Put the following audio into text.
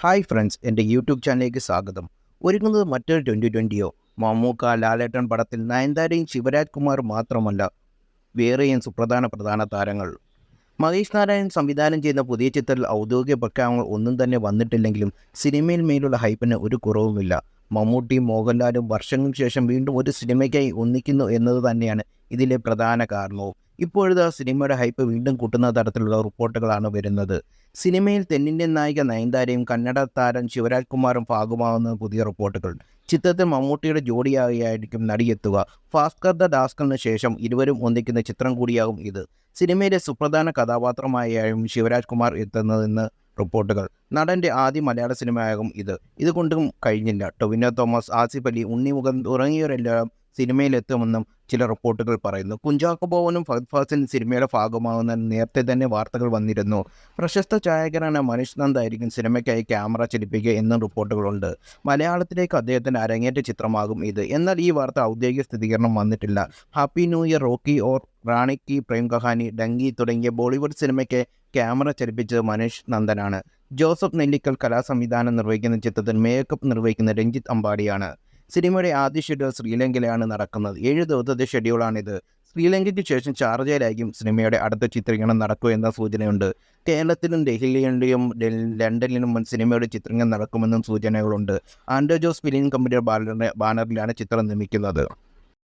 Hi friends, എൻ്റെ YouTube ചാനലിലേക്ക് സ്വാഗതം. ഒരുങ്ങുന്നത് മറ്റൊരു 2020യോ? മമ്മൂക്ക, ലാലേട്ടൻ പടത്തിൽ നയൻതാരയും ശിവരാജ് കുമാറും മാത്രമല്ല, വേറെയും പ്രധാന താരങ്ങൾ. മഹേഷ് നാരായണൻ സംവിധാനം ചെയ്യുന്ന പുതിയ ചിത്രത്തിൽ ഔദ്യോഗിക പ്രഖ്യാപനങ്ങൾ ഒന്നും തന്നെ വന്നിട്ടില്ലെങ്കിലും സിനിമയിൽ മേലുള്ള ഹൈപ്പിന് ഒരു കുറവുമില്ല. മമ്മൂട്ടിയും മോഹൻലാലും വർഷങ്ങൾക്ക് ശേഷം വീണ്ടും ഒരു സിനിമയ്ക്കായി ഒന്നിക്കുന്നു എന്നത് തന്നെയാണ് ഇതിലെ പ്രധാന കാരണവും. ഇപ്പോഴത്തെ സിനിമയുടെ ഹൈപ്പ് വീണ്ടും കൂട്ടുന്ന തരത്തിലുള്ള റിപ്പോർട്ടുകളാണ് വരുന്നത്. സിനിമയിൽ തെന്നിന്ത്യൻ നായിക നയൻതാരയും കന്നഡ താരം ശിവരാജ് കുമാറും ഭാഗമാകുന്ന പുതിയ റിപ്പോർട്ടുകൾ. ചിത്രത്തിൽ മമ്മൂട്ടിയുടെ ജോഡിയായിരിക്കും നടിയെത്തുക. ഭാസ്കർ ദ ഡാസ്കറിന് ശേഷം ഇരുവരും ഒന്നിക്കുന്ന ചിത്രം കൂടിയാകും ഇത്. സിനിമയിലെ സുപ്രധാന കഥാപാത്രമായും ശിവരാജ് കുമാർ എത്തുന്നതെന്ന് റിപ്പോർട്ടുകൾ. നടൻ്റെ ആദ്യ മലയാള സിനിമയാകും ഇത്. ഇതുകൊണ്ടും കഴിഞ്ഞില്ല. ടൊവിനോ തോമസ്, ആസിഫ് അലി, ഉണ്ണിമുഖം തുടങ്ങിയവരെല്ലാം സിനിമയിലെത്തുമെന്നും ചില റിപ്പോർട്ടുകൾ പറയുന്നു. കുഞ്ചാക്കോ ബോബനും ഫഹദ് ഫാസിൽ സിനിമയുടെ ഭാഗമാകുന്ന നേരത്തെ തന്നെ വാർത്തകൾ വന്നിരുന്നു. പ്രശസ്ത ഛായാഗ്രഹനായ മനീഷ് നന്ദ് ആയിരിക്കും സിനിമയ്ക്കായി ക്യാമറ ചലിപ്പിക്കുക എന്നും റിപ്പോർട്ടുകളുണ്ട്. മലയാളത്തിലേക്ക് അദ്ദേഹത്തിൻ്റെ അരങ്ങേറ്റ ചിത്രമാകും ഇത്. എന്നാൽ ഈ വാർത്ത ഔദ്യോഗിക സ്ഥിരീകരണം വന്നിട്ടില്ല. ഹാപ്പി ന്യൂ ഇയർ, റോക്കി ഓർ റാണി കി പ്രേം കഹാനി, ഡങ്കി തുടങ്ങിയ ബോളിവുഡ് സിനിമയ്ക്ക് ക്യാമറ ചലിപ്പിച്ചത് മനീഷ് നന്ദനാണ്. ജോസഫ് നെല്ലിക്കൽ കലാസംവിധാനം നിർവഹിക്കുന്ന ചിത്രത്തിൽ മേക്കപ്പ് നിർവഹിക്കുന്ന രഞ്ജിത്ത് അമ്പാടിയാണ്. സിനിമയുടെ ആദ്യ ഷെഡ്യൂൾ ശ്രീലങ്കയിലാണ് നടക്കുന്നത്. 7 ദിവസത്തെ ഷെഡ്യൂളാണിത്. ശ്രീലങ്കയ്ക്ക് ശേഷം ഷാർജയിലായിരിക്കും സിനിമയുടെ അടുത്ത ചിത്രീകരണം നടക്കുക എന്ന സൂചനയുണ്ട്. കേരളത്തിലും ഡൽഹിയിലും ലണ്ടനിലും സിനിമയുടെ ചിത്രീകരണം നടക്കുമെന്നും സൂചനകളുണ്ട്. ആൻഡ്രോ ജോസ് ഫിലിം കമ്പനിയുടെ ബാനറിലാണ് ചിത്രം നിർമ്മിക്കുന്നത്.